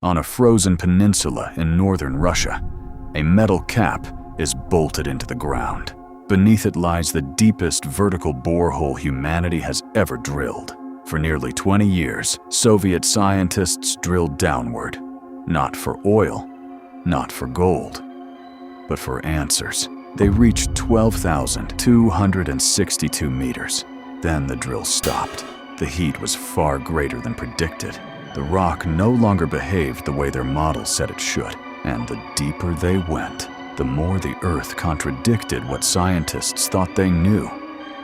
On a frozen peninsula in northern Russia, a metal cap is bolted into the ground. Beneath it lies the deepest vertical borehole humanity has ever drilled. For nearly 20 years, Soviet scientists drilled downward, not for oil, not for gold, but for answers. They reached 12,262 meters. Then the drill stopped. The heat was far greater than predicted. The rock no longer behaved the way their models said it should, and the deeper they went, the more the Earth contradicted what scientists thought they knew.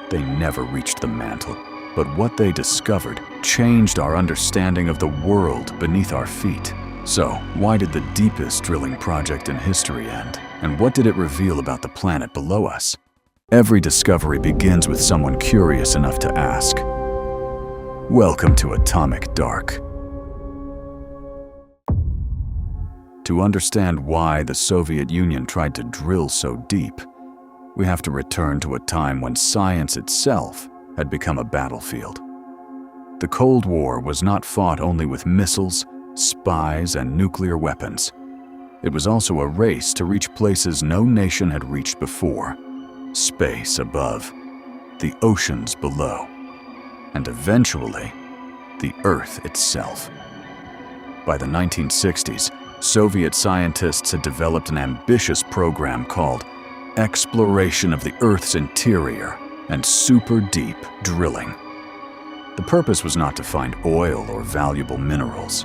They never reached the mantle, but what they discovered changed our understanding of the world beneath our feet. So, why did the deepest drilling project in history end? And what did it reveal about the planet below us? Every discovery begins with someone curious enough to ask. Welcome to Atomic Dark. To understand why the Soviet Union tried to drill so deep, we have to return to a time when science itself had become a battlefield. The Cold War was not fought only with missiles, spies, and nuclear weapons. It was also a race to reach places no nation had reached before: space above, the oceans below, and eventually, the Earth itself. By the 1960s, Soviet scientists had developed an ambitious program called Exploration of the Earth's Interior and Super Deep Drilling. The purpose was not to find oil or valuable minerals.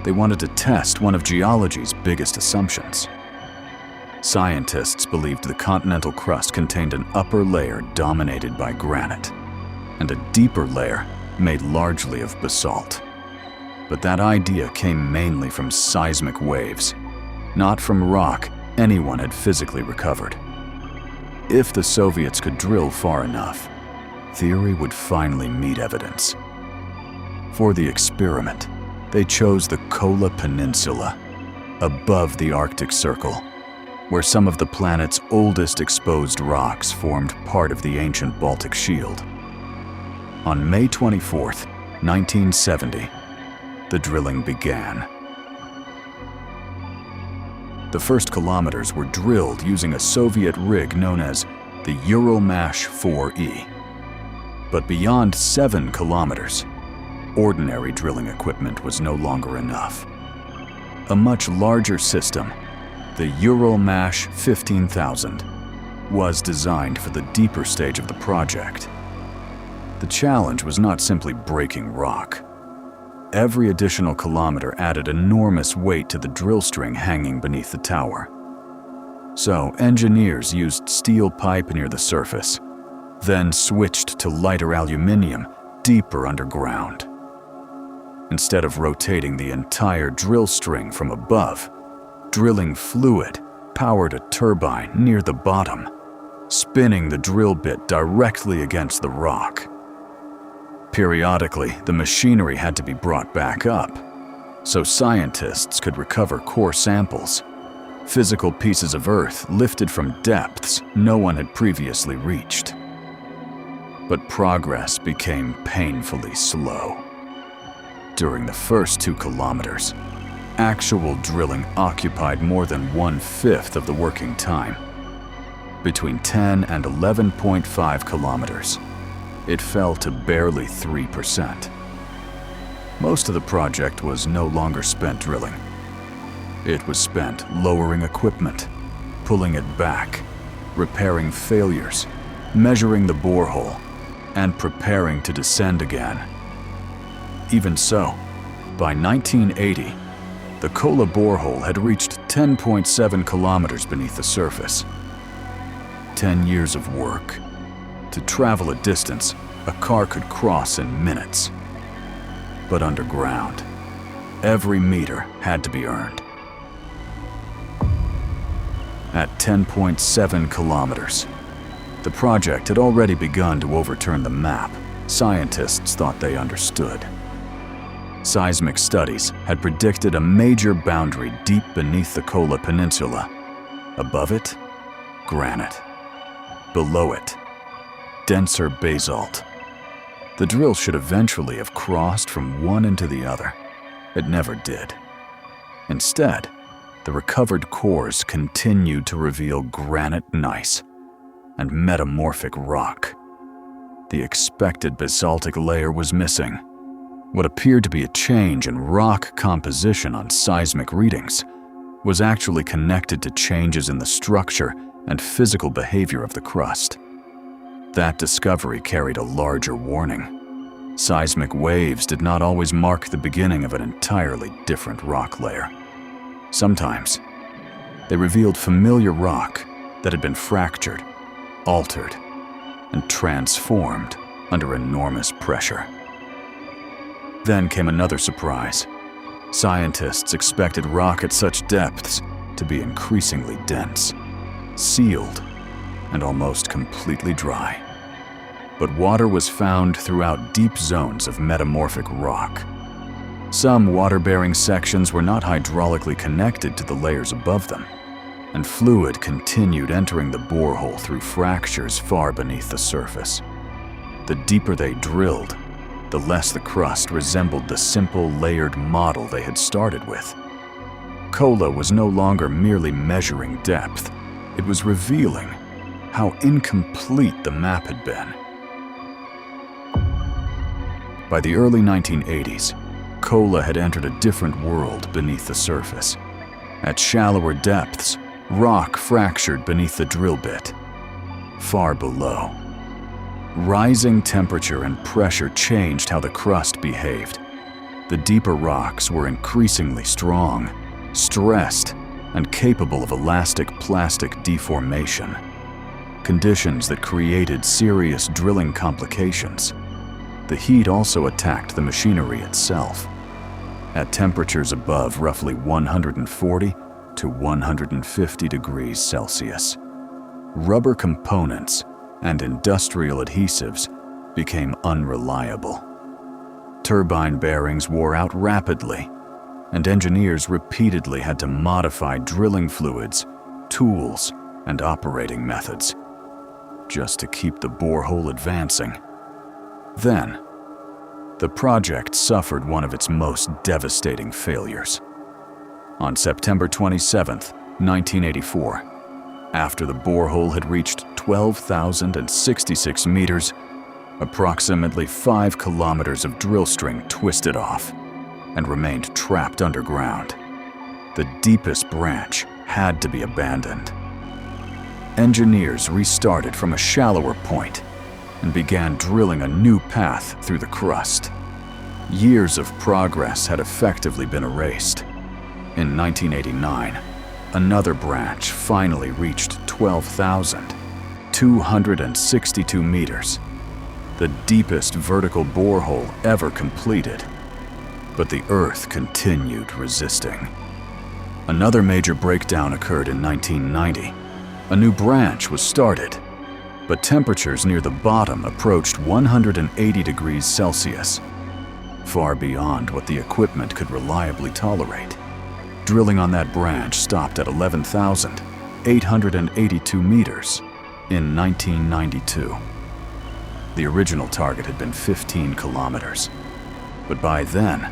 They wanted to test one of geology's biggest assumptions. Scientists believed the continental crust contained an upper layer dominated by granite, and a deeper layer made largely of basalt. But that idea came mainly from seismic waves, not from rock anyone had physically recovered. If the Soviets could drill far enough, theory would finally meet evidence. For the experiment, they chose the Kola Peninsula, above the Arctic Circle, where some of the planet's oldest exposed rocks formed part of the ancient Baltic Shield. On May 24, 1970, the drilling began. The first kilometers were drilled using a Soviet rig known as the Uralmash 4E. But beyond 7 kilometers, ordinary drilling equipment was no longer enough. A much larger system, the Uralmash 15,000, was designed for the deeper stage of the project. The challenge was not simply breaking rock. Every additional kilometer added enormous weight to the drill string hanging beneath the tower. So engineers used steel pipe near the surface, then switched to lighter aluminium deeper underground. Instead of rotating the entire drill string from above, drilling fluid powered a turbine near the bottom, spinning the drill bit directly against the rock. Periodically, the machinery had to be brought back up, so scientists could recover core samples, physical pieces of earth lifted from depths no one had previously reached. But progress became painfully slow. During the first 2 kilometers, actual drilling occupied more than 1/5 of the working time. Between 10 and 11.5 kilometers, it fell to barely 3%. Most of the project was no longer spent drilling. It was spent lowering equipment, pulling it back, repairing failures, measuring the borehole, and preparing to descend again. Even so, by 1980, the Kola borehole had reached 10.7 kilometers beneath the surface. 10 years of work. To travel a distance a car could cross in minutes. But underground, every meter had to be earned. At 10.7 kilometers, the project had already begun to overturn the map scientists thought they understood. Seismic studies had predicted a major boundary deep beneath the Kola Peninsula. Above it, granite. Below it, denser basalt. The drill should eventually have crossed from one into the other. It never did. Instead, the recovered cores continued to reveal granite gneiss and metamorphic rock. The expected basaltic layer was missing. What appeared to be a change in rock composition on seismic readings was actually connected to changes in the structure and physical behavior of the crust. That discovery carried a larger warning. Seismic waves did not always mark the beginning of an entirely different rock layer. Sometimes, they revealed familiar rock that had been fractured, altered, and transformed under enormous pressure. Then came another surprise. Scientists expected rock at such depths to be increasingly dense, sealed, and almost completely dry. But water was found throughout deep zones of metamorphic rock. Some water-bearing sections were not hydraulically connected to the layers above them, and fluid continued entering the borehole through fractures far beneath the surface. The deeper they drilled, the less the crust resembled the simple layered model they had started with. Kola was no longer merely measuring depth, it was revealing how incomplete the map had been. By the early 1980s, Kola had entered a different world beneath the surface. At shallower depths, rock fractured beneath the drill bit. Far below, rising temperature and pressure changed how the crust behaved. The deeper rocks were increasingly strong, stressed, and capable of elastic plastic deformation. Conditions that created serious drilling complications. The heat also attacked the machinery itself. At temperatures above roughly 140 to 150 degrees Celsius, rubber components and industrial adhesives became unreliable. Turbine bearings wore out rapidly, and engineers repeatedly had to modify drilling fluids, tools, and operating methods just to keep the borehole advancing. Then, the project suffered one of its most devastating failures. On September 27, 1984, after the borehole had reached 12,066 meters, approximately 5 kilometers of drill string twisted off and remained trapped underground. The deepest branch had to be abandoned. Engineers restarted from a shallower point and began drilling a new path through the crust. Years of progress had effectively been erased. In 1989, another branch finally reached 12,262 meters, the deepest vertical borehole ever completed. But the Earth continued resisting. Another major breakdown occurred in 1990. A new branch was started, but temperatures near the bottom approached 180 degrees Celsius, far beyond what the equipment could reliably tolerate. Drilling on that branch stopped at 11,882 meters in 1992. The original target had been 15 kilometers, but by then,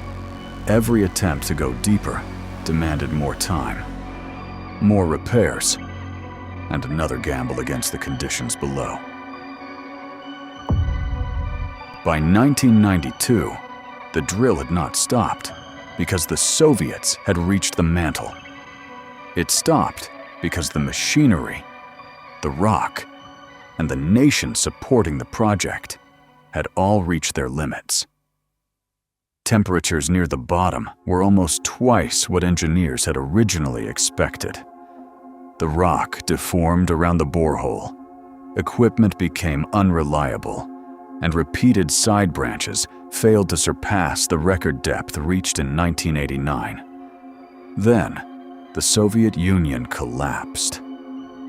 every attempt to go deeper demanded more time, more repairs, and another gamble against the conditions below. By 1992, the drill had not stopped because the Soviets had reached the mantle. It stopped because the machinery, the rock, and the nation supporting the project had all reached their limits. Temperatures near the bottom were almost twice what engineers had originally expected. The rock deformed around the borehole, equipment became unreliable, and repeated side branches failed to surpass the record depth reached in 1989. Then, the Soviet Union collapsed.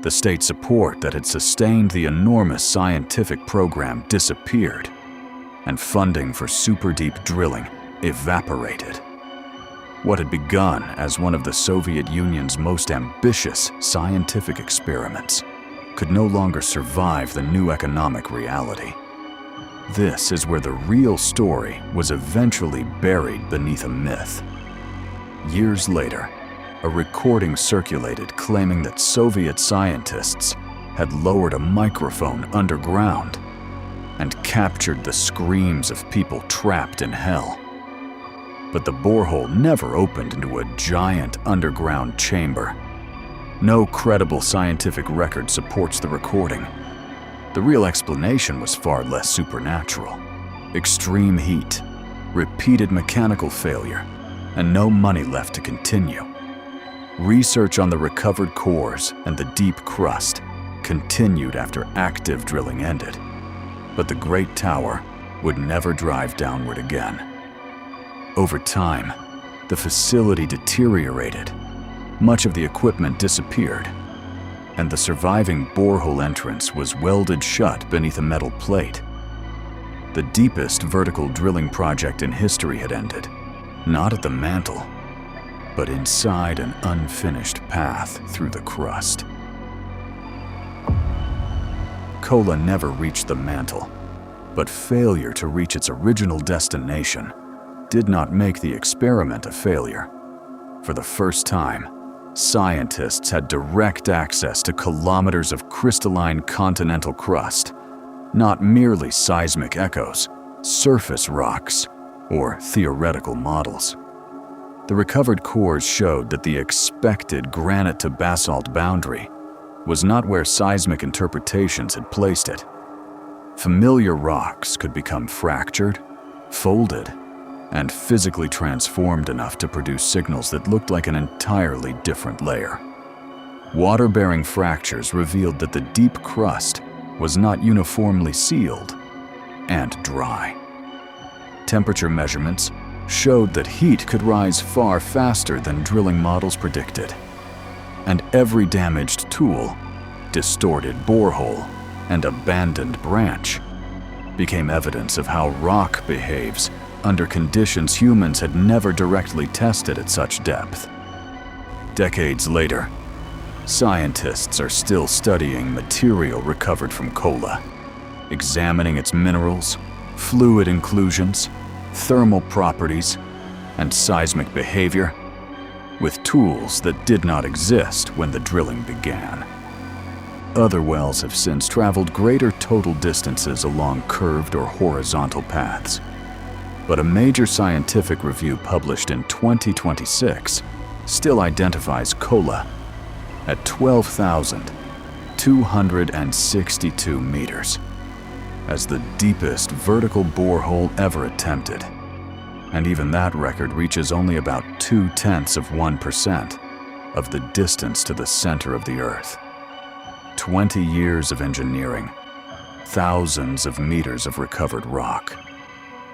The state support that had sustained the enormous scientific program disappeared, and funding for super deep drilling evaporated. What had begun as one of the Soviet Union's most ambitious scientific experiments could no longer survive the new economic reality. This is where the real story was eventually buried beneath a myth. Years later, a recording circulated claiming that Soviet scientists had lowered a microphone underground and captured the screams of people trapped in hell. But the borehole never opened into a giant underground chamber. No credible scientific record supports the recording. The real explanation was far less supernatural. Extreme heat, repeated mechanical failure, and no money left to continue. Research on the recovered cores and the deep crust continued after active drilling ended, but the Great Tower would never drive downward again. Over time, the facility deteriorated, much of the equipment disappeared, and the surviving borehole entrance was welded shut beneath a metal plate. The deepest vertical drilling project in history had ended, not at the mantle, but inside an unfinished path through the crust. Kola never reached the mantle, but failure to reach its original destination did not make the experiment a failure. For the first time, scientists had direct access to kilometers of crystalline continental crust, not merely seismic echoes, surface rocks, or theoretical models. The recovered cores showed that the expected granite to basalt boundary was not where seismic interpretations had placed it. Familiar rocks could become fractured, folded, and physically transformed enough to produce signals that looked like an entirely different layer. Water-bearing fractures revealed that the deep crust was not uniformly sealed and dry. Temperature measurements showed that heat could rise far faster than drilling models predicted. And every damaged tool, distorted borehole, and abandoned branch became evidence of how rock behaves under conditions humans had never directly tested at such depth. Decades later, scientists are still studying material recovered from Kola, examining its minerals, fluid inclusions, thermal properties, and seismic behavior, with tools that did not exist when the drilling began. Other wells have since traveled greater total distances along curved or horizontal paths, but a major scientific review published in 2026 still identifies Kola at 12,262 meters as the deepest vertical borehole ever attempted. And even that record reaches only about 0.2% of the distance to the center of the Earth. 20 years of engineering, thousands of meters of recovered rock,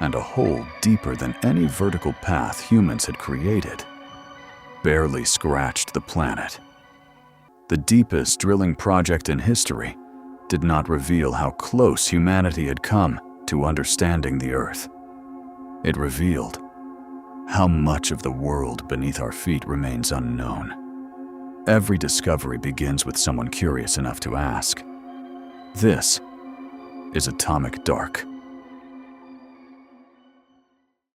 and a hole deeper than any vertical path humans had created barely scratched the planet. The deepest drilling project in history did not reveal how close humanity had come to understanding the Earth. It revealed how much of the world beneath our feet remains unknown. Every discovery begins with someone curious enough to ask. This is Atomic Dark.